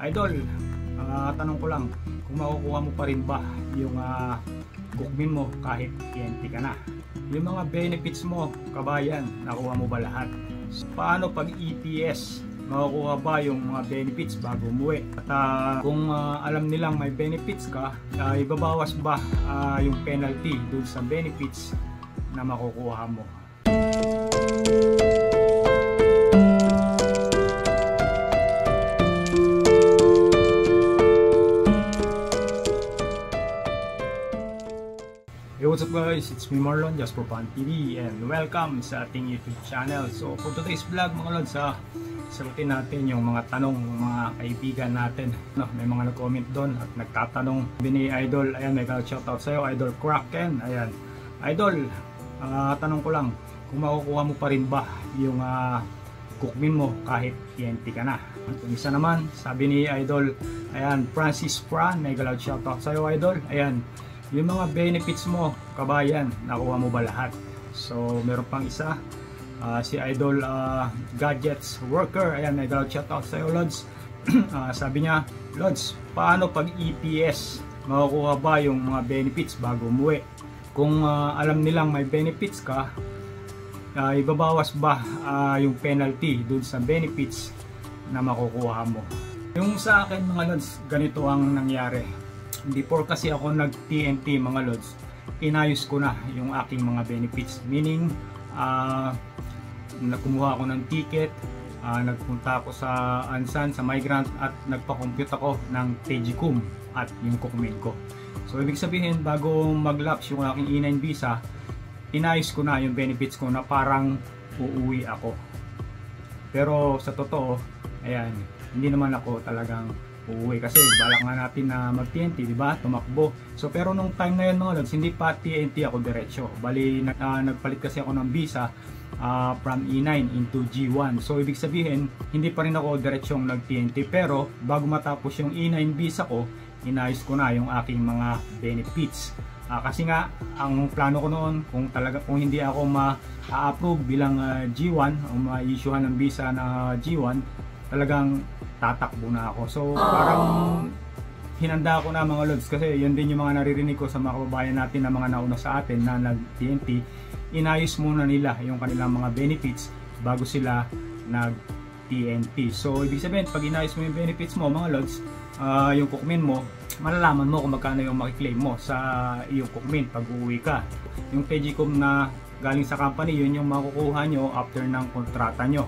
Idol, tanong ko lang, kung makukuha mo pa rin ba yung cookmin mo kahit TNT ka na? Yung mga benefits mo, kabayan, nakuha mo ba lahat? Paano pag EPS? Makukuha ba yung mga benefits bago umuwi? At kung alam nilang may benefits ka, ibabawas ba yung penalty dun sa benefits na makukuha mo? Hey, what's up guys? It's me Marlon, just for Fun TV, and welcome sa ating YouTube channel. So for today's vlog mga lods, sagutin natin yung mga tanong ng mga kaibigan natin. May mga nag-comment doon at nagtatanong. Bini Idol, ayan, may shoutout sa'yo, Idol Kraken. Ayan, Idol, tanong ko lang, kung makukuha mo pa rin ba yung cookmin mo kahit TNT ka na? Kung isa naman, sabi ni Idol, ayan, Francis Fran, may shoutout sa'yo Idol. Ayan, yung mga benefits mo, kabayan, nakuha mo ba lahat? So meron pang isa, si Idol Gadgets Worker. Ayan, may shoutout sa'yo Lods. Sabi niya, Lods, paano pag EPS? Makukuha ba yung mga benefits bago umuwi? Kung alam nilang may benefits ka, ibabawas ba yung penalty dun sa benefits na makukuha mo? Yung sa akin mga Lods, ganito ang nangyari. Before kasi ako nag-TNT mga Lods, inayos ko na yung aking mga benefits. Meaning, kumuha ako ng ticket, nagpunta ako sa Ansan, sa Migrant, at nagpa-compute ako ng Tejicum at yung cookmin ko. So ibig sabihin, bago mag-lapse yung aking E9 visa, inayos ko na yung benefits ko na parang uuwi ako. Pero sa totoo, ayan, hindi naman ako talagang uuwi kasi balak nga natin na mag-TNT, di ba? Tumakbo. So pero nung time na yun mga Lods, hindi pa TNT ako diretso. Bali nagpalit kasi ako ng visa from E9 into G1. So ibig sabihin, hindi pa rin ako diretsyong nag-TNT, pero bago matapos yung E9 visa ko, inayos ko na yung aking mga benefits. Kasi nga ang plano ko noon, kung hindi ako ma-approve bilang G1 o ma-issuehan ng visa na G1, talagang tatakbo na ako. So parang hinanda ko na mga Lods, kasi yun din yung mga naririnig ko sa mga kababayan natin na mga nauna sa atin na nag-TNT. Inayos muna nila yung kanilang mga benefits bago sila nag-TNT. So ibig sabihin, pag inayos mo yung benefits mo mga Lods, yung cookmin mo, malalaman mo kung magkano yung makiklaim mo sa iyong cookmin pag uuwi ka. Yung Tejicum na galing sa company, yun yung makukuha nyo after ng kontrata nyo.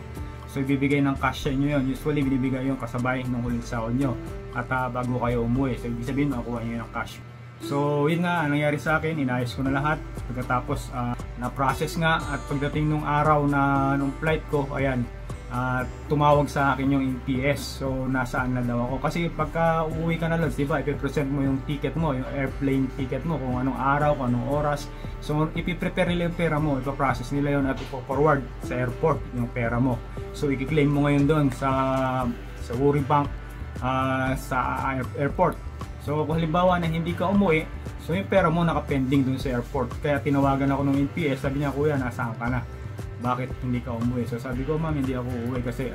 So ibibigay ng cash sa inyo yun. Usually binibigay yung kasabay ng huling sahod nyo at bago kayo umuwi. So ibig sabihin, makukuha nyo yung cash. So yun nga, nangyari sa akin, inayos ko na lahat. Pagkatapos na-process nga, at pagdating nung araw na nung flight ko, ayan, tumawag sa akin yung EPS. So nasaan na daw ako? Kasi pagka uuwi ka na Lods, diba, ipipresent mo yung ticket mo, yung airplane ticket mo, kung anong araw, kung anong oras. So ipiprepare nila yung pera mo, ipaprocess nila yun at ipo-forward sa airport yung pera mo. So i-claim mo ngayon doon sa World Bank sa airport. So kung halimbawa na hindi ka umuwi, so yung pera mo nakapending doon sa airport. Kaya tinawagan ako ng NPS, sabi niya, kuya, nasaan ka na? Bakit hindi ka umuwi? So sabi ko, ma'am, hindi ako uuwi kasi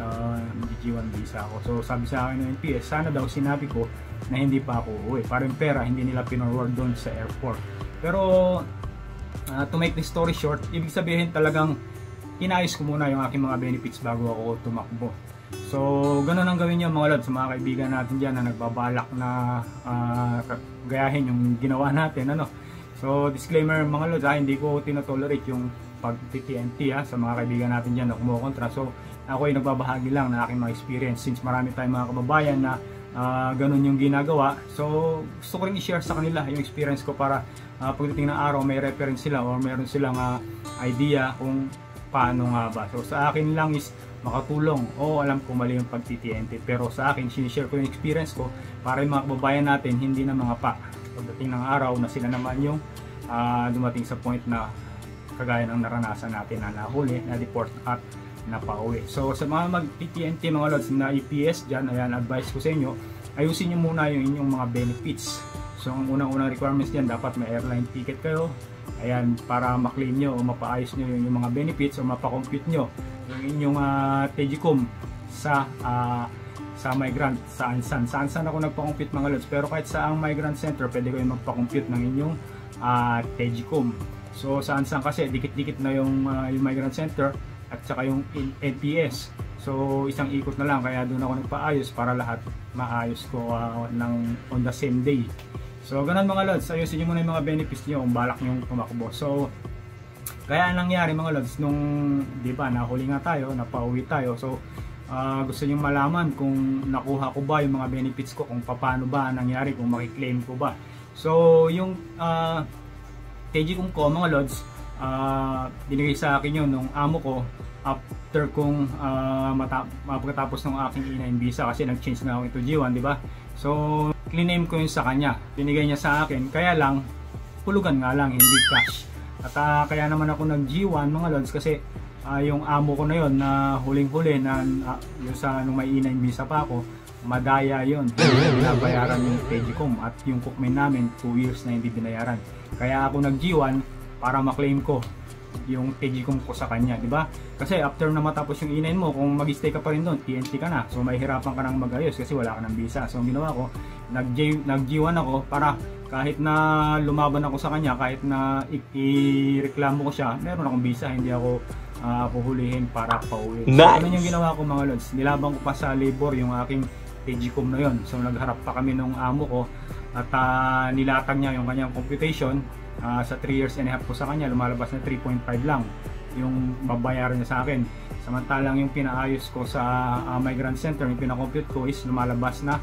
G1 visa ako. So sabi sa akin ng NPS, sana daw sinabi ko na hindi pa ako uuwi. Parang pera hindi nila pinorward doon sa airport. Pero to make the story short, ibig sabihin talagang inayos ko muna yung aking mga benefits bago ako tumakbo. So ganun ang gawin niyo mga Lods, sa mga kaibigan natin dyan na nagbabalak na gayahin yung ginawa natin. So disclaimer mga Lods, hindi ko tinotolerate yung pag-TNT sa mga kaibigan natin dyan na kumukontra. So ako ay nagbabahagi lang na aking mga experience, since marami tayong mga kababayan na ganun yung ginagawa. So gusto ko rin i-share sa kanila yung experience ko para pagdating ng araw may reference sila or meron silang idea kung paano nga ba. So sa akin lang is makatulong. Alam ko mali yung pag-TNT, pero sa akin sinishare ko yung experience ko para yung mga kababayan natin hindi na mga pa pagdating ng araw na sila naman yung dumating sa point na kagaya ng naranasan natin na nahuli, na-deport at napauwi. So sa mga mag-TNT mga Lods na EPS dyan, ayan, advice ko sa inyo, ayusin nyo muna yung inyong mga benefits. So ang unang-unang requirements dyan, dapat may airline ticket kayo, ayan, para maklaim nyo o mapaayos nyo yung mga benefits o mapakompute nyo yung inyong Tejicum sa sa migrant sa Ansan. Sa Ansan ako nagpa-compute mga lods, pero kahit sa ang migrant center pwede kayong magpa-compute ng inyong Tegicom. So sa Ansan kasi dikit-dikit na yung migrant center at saka yung NPS. So isang ikot na lang, kaya doon ako nagpaayos para lahat maayos ko on the same day. So ganun mga lods, ayusin nyo muna yung mga benefits nyo kung balak nyo tumakbo. So kaya nangyari mga lods, nung di ba nahuli nga tayo, napauwi tayo. So gusto nyo malaman kung nakuha ko ba yung mga benefits ko, kung paano ba nangyari, kung makiklaim ko ba. So yung Tegicom ko mga lods, binigay sa akin yun nung amo ko after kong pagkatapos ng aking E9 visa, kasi nag-change na ako ito G1, di ba? So clean-name ko yun sa kanya, binigay niya sa akin, kaya lang pulugan nga lang, hindi cash. At kaya naman ako nag G1 mga lods, kasi yung amo ko na yon na huling-huli na yung sa nung may E9 visa pa ako, madaya yon, binabayaran yung Tegicom, at yung cookman namin 2 years na hindi binayaran. Kaya ako nag G1 para maklaim ko yung Tegicom ko sa kanya, di ba? Kasi after na matapos yung E9 mo, kung mag-stay ka pa rin doon, TNT ka na, so mahihirapan ka nang mag-ayos kasi wala ka ng visa. So ang ginawa ko, nag G1 ako para kahit na lumaban ako sa kanya, kahit na ireklamo ko siya, meron akong visa, hindi ako puhulihin para pauwi. So ano yung ginawa ko mga lods, nilabang ko pa sa labor yung aking Tegicom na yon. So nagharap pa kami nung amo ko at nilatag niya yung kanyang computation. Sa 3 years and a half ko sa kanya, lumalabas na 3.5 lang yung babayaran niya sa akin. Samantalang yung pinaayos ko sa migrant center, yung pinakompute ko is lumalabas na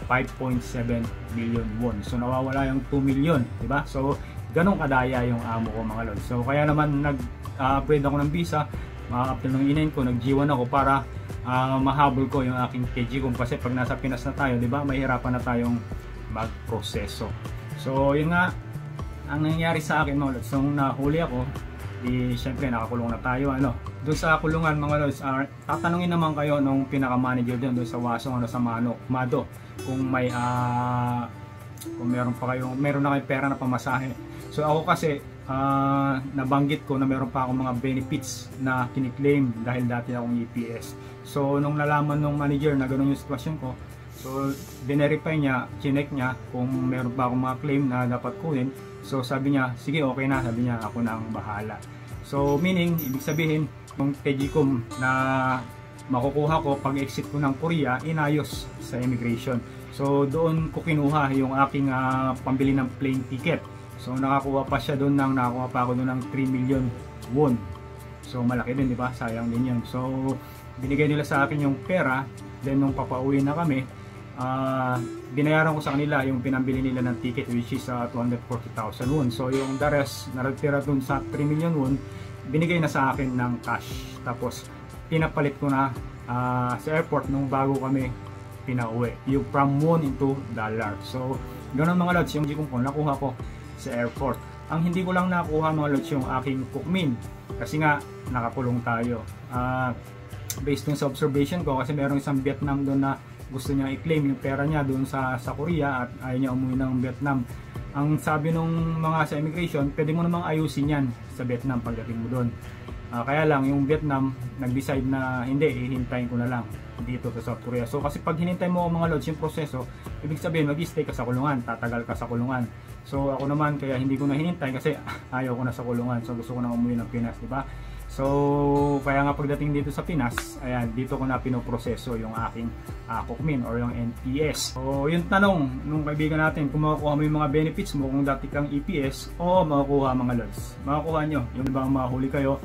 5.7 million won. So nawawala yung 2 million, di ba? So ganong kadaya yung amo ko mga lods. So kaya naman nag-upgrade ako ng visa, after ng E9 ko, nag G1 ako para mahabol ko yung aking Tegicom, kasi pag nasa Pinas na tayo, di ba, mahirapan na tayong magproseso. So yun nga ang nangyari sa akin mga lods, nung nahuli ako, syempre nakakulong na tayo. Doon sa kulungan mga lods, tatanungin naman kayo nung pinaka-manager doon sa Wasong, sa Mado, kung may kung meron na kayong pera na pamasahe. So ako kasi nabanggit ko na meron pa akong mga benefits na kiniklaim dahil dati akong EPS. So nung nalaman nung manager na ganoon yung sitwasyon ko, so verify niya, chinek niya kung meron pa akong mga claim na dapat kunin. So sabi niya, sige okay na, sabi niya ako na ang bahala. So meaning, ibig sabihin, yung Tegicom na makukuha ko pag exit ko ng Korea, inayos sa immigration. So doon ko kinuha yung aking pambili ng plane ticket. So nakakuha pa ako doon ng 3 million won. So malaki din, di ba? Sayang din yun. So binigay nila sa akin yung pera, then nung papauwi na kami, binayaran ko sa kanila yung pinambili nila ng ticket, which is 240,000 won. So yung the rest, natira dun sa 3 million won, binigay na sa akin ng cash. Tapos pinapalit ko na sa airport nung bago kami pinauwi, yung from won into dollar. So ganun mga lods, yung Tegicom ko nakuha ko sa airport. Ang hindi ko lang nakuha mga lods yung aking cookmin, kasi nga nakakulong tayo. Based dun sa observation ko, kasi merong isang Vietnam doon na gusto niya i-claim yung pera niya doon sa Korea at ayaw niya umuwi ng Vietnam. Ang sabi nung mga sa immigration, pwede mo namang ayusin yan sa Vietnam pagdating mo doon. Kaya lang yung Vietnam nag-decide na hindi, hihintayin ko na lang dito sa South Korea. So kasi pag hinintay mo mga lods yung proseso, ibig sabihin mag-stay ka sa kulungan, tatagal ka sa kulungan. So ako naman, kaya hindi ko na hinintay kasi ayaw ko na sa kulungan. So gusto ko na umuwi ng Pinas, di ba? So kaya nga pagdating dito sa Pinas, ayan, dito ko na pinoproseso yung aking cookmin or yung NPS. So yung tanong nung kaibigan natin, kung makukuha mo yung mga benefits mo kung dati kang EPS o makukuha mga lods. Makukuha nyo, yung ibang mahuli kayo,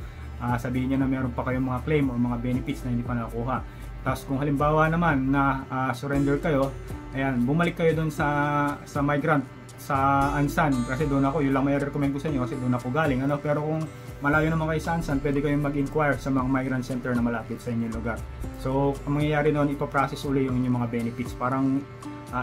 sabihin nyo na meron pa kayong mga claim o mga benefits na hindi pa nakukuha. Tapos kung halimbawa naman na surrender kayo, ayan, bumalik kayo doon sa migrant sa Ansan, kasi doon ako, yun lang may recommend ko sa inyo kasi doon ako galing. Pero kung malayo naman kayo sa Ansan, pwede kayong mag-inquire sa mga migrant center na malapit sa inyong lugar. So ang mangyayari doon, ipaprocess uli yung inyong mga benefits, parang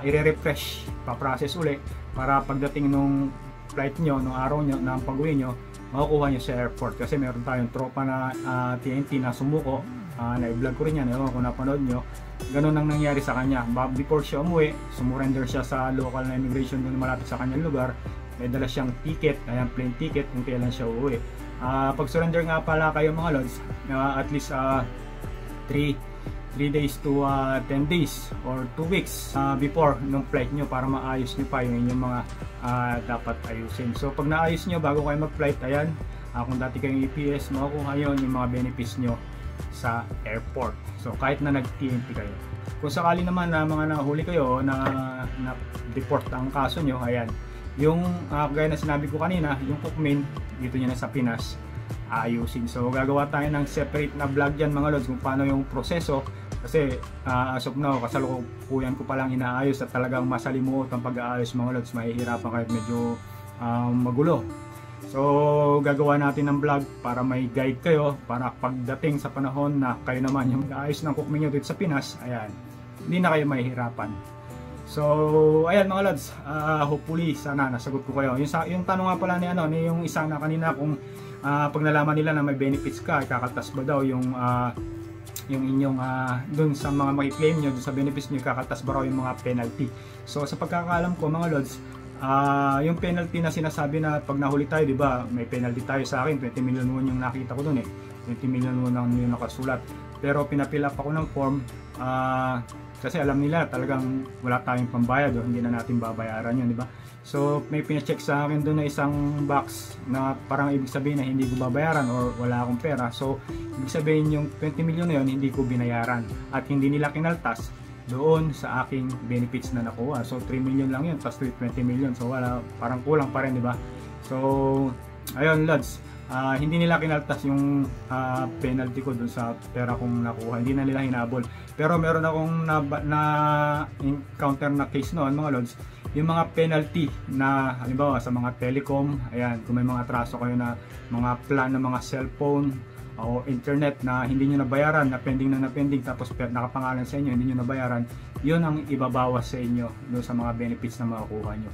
i-refresh, pa-process uli para pagdating nung flight nyo, nung araw nyo, ng pag-uwi nyo, makukuha nyo sa airport. Kasi meron tayong tropa na TNT na sumuko, na-vlog ko rin yan, ewan kung napanood nyo. Ganun ang nangyari sa kanya. Before siya umuwi, sumurrender siya sa local na immigration doon malapit sa kanyang lugar. May dala siyang ticket, ayan, plane ticket kung kailan siya uuwi. Pag surrender nga pala kayo mga lods, at least 3 3 days to 10 days or 2 weeks before nung flight nyo para maayos nyo pa yung inyong mga dapat ayusin. So pag naayos nyo bago kayo mag-flight, ayan, kung dati kayong EPS, makukuha yun yung mga benefits nyo sa airport. So kahit na nag-TNT kayo. Kung sakali naman na mga nahuli kayo na deport ang kaso nyo, ayan, yung gaya na sinabi ko kanina, yung cookmin dito nyo na sa Pinas ayusin. So gagawa tayo ng separate na vlog dyan mga lods kung paano yung proseso, kasi as of now kasalukuyan ko palang inaayos at talagang masalimuot ang pag-aayos mga lods, mahihirapan kayo, medyo magulo. So gagawa natin ng vlog para may guide kayo, para pagdating sa panahon na kayo naman yung ayos ng cookmin nyo dito sa Pinas, ayan, hindi na kayo mahihirapan. So ayan mga lods, hopefully sana nasagot ko kayo. Yung tanong nga pala ni yung isa na kanina, kung pag nalaman nila na may benefits ka, kakaltas ba daw yung inyong dun sa mga makiklaim nyo, dun sa benefits nyo, kakaltas ba raw yung mga penalty. So sa pagkakaalam ko mga lods, yung penalty na sinasabi na pag nahuli tayo, di ba, may penalty tayo sa akin, 20 million won yung nakita ko dun 20 million won ang yung nakasulat. Pero pinapill up ako ng form kasi alam nila talagang wala tayong pambayad o hindi na natin babayaran yun, di ba? So may pina-check sa akin doon na isang box na parang ibig sabihin na hindi ko babayaran or wala akong pera. So ibig sabihin yung 20 million na yun hindi ko binayaran at hindi nila kinaltas doon sa aking benefits na nakuha. So 3 million lang yun, plus 20 million. So wala, parang kulang pa rin, di ba? So ayun lods, hindi nila kinaltas yung penalty ko dun sa pera kong nakuha, hindi na nila hinabol. Pero meron akong na encounter na case noon mga lods, yung mga penalty na halimbawa sa mga telecom, ayan, kung may mga atraso kayo na mga plan ng mga cellphone o internet na hindi nyo nabayaran, na pending tapos nakapangalan sa inyo, hindi nyo nabayaran, yun ang ibabawas sa inyo doon sa mga benefits na makukuha nyo.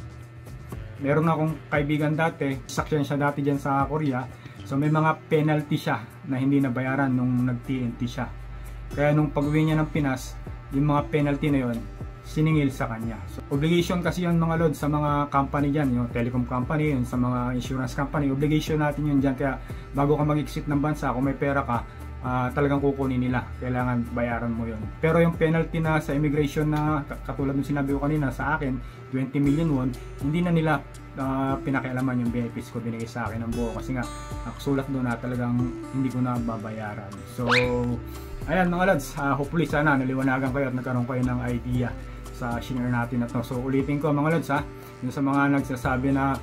Meron akong kaibigan dati, sakyan siya dati dyan sa Korea. So may mga penalty siya na hindi nabayaran nung nag-TNT siya. Kaya nung pag-uwi niya ng Pinas, yung mga penalty na yon siningil sa kanya. So obligation kasi yun mga lods sa mga company dyan, yung telecom company, yung sa mga insurance company, obligation natin yun dyan. Kaya bago ka mag-exit ng bansa, kung may pera ka, talagang kukunin nila, kailangan bayaran mo yun. Pero yung penalty na sa immigration na katulad ng sinabi ko kanina sa akin, 20 million won, hindi na nila pinakialaman yung benefits ko, binigay sa akin ng buo kasi nga nakasulat doon na talagang hindi ko na babayaran. So ayan mga lads, hopefully sana naliwanagan kayo at nagkaroon kayo ng idea sa share natin na to. So ulitin ko mga lads, yung sa mga nagsasabi na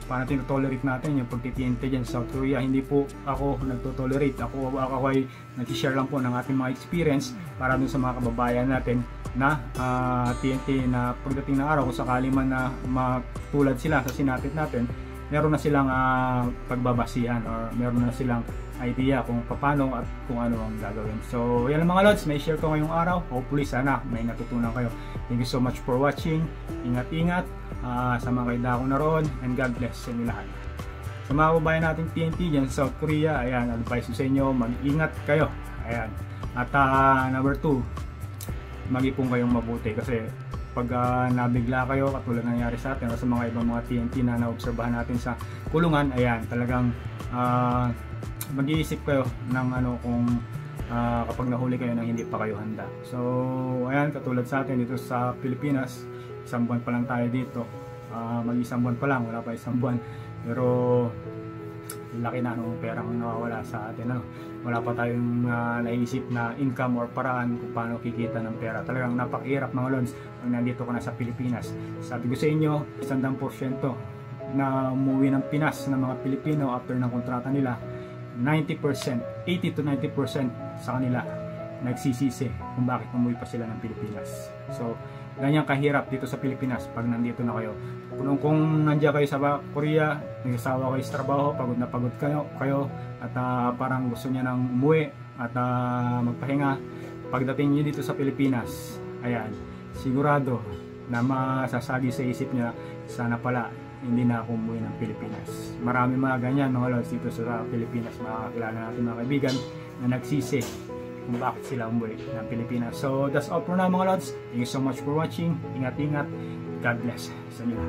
para tinotolerate natin yung pagti-TNT dyan sa South Korea, hindi po ako nagtotolerate. Ako ay nag-share lang po ng ating mga experience para dun sa mga kababayan natin na TNT na pagdating ng araw kung sakali man na matulad sila sa sinapit natin, meron na silang pagbabasihan or meron na silang idea kung paano at kung ano ang gagawin. So yan mga lods, may share ko ngayong araw. Hopefully sana may natutunan kayo. Thank you so much for watching. Ingat-ingat sa mga kaida ko naroon, and God bless sa inyo lahat. Sa mga kababayan natin TNT dyan sa South Korea, ayan, advice ko sa inyo, mag-ingat kayo. Ayan. At number 2, mag-ipon kayong mabuti kasi pag nabigla kayo katulad ng nangyari sa atin o sa mga ibang mga TNT na naobserbahan natin sa kulungan, ayan, talagang mag-iisip kayo ng ano kung kapag nahuli kayo nang hindi pa kayo handa. So ayan, katulad sa atin dito sa Pilipinas, isang buwan pa lang tayo dito, mag-isang buwan pa lang, wala pa isang buwan, pero laki na nung perang nawawala sa atin, ano? Wala pa tayong naisip na income or paraan kung paano kikita ng pera. Talagang napakahirap mga lods pag nandito ka na sa Pilipinas. Sabi ko sa inyo, 100% na umuwi ng Pinas ng mga Pilipino after ng kontrata nila, 90%, 80 to 90% sa kanila nagsisisi kung bakit umuwi pa sila ng Pilipinas. So ganyan kahirap dito sa Pilipinas pag nandito na kayo. Kung nandiyan kayo sa Korea, nagsasawa kayo sa trabaho, pagod na pagod kayo at parang gusto niya nang umuwi at magpahinga, pagdating niyo dito sa Pilipinas, ayan, sigurado na masasagi sa isip niya, sana pala hindi na ako umuwi ng Pilipinas. Marami mga ganyan mga lods dito sa Pilipinas. Makakilala natin mga kaibigan na nagsisi kung bakit sila umuwi ng Pilipinas. So that's all for now mga lods. Thank you so much for watching. Ingat-ingat. God bless sa inyo.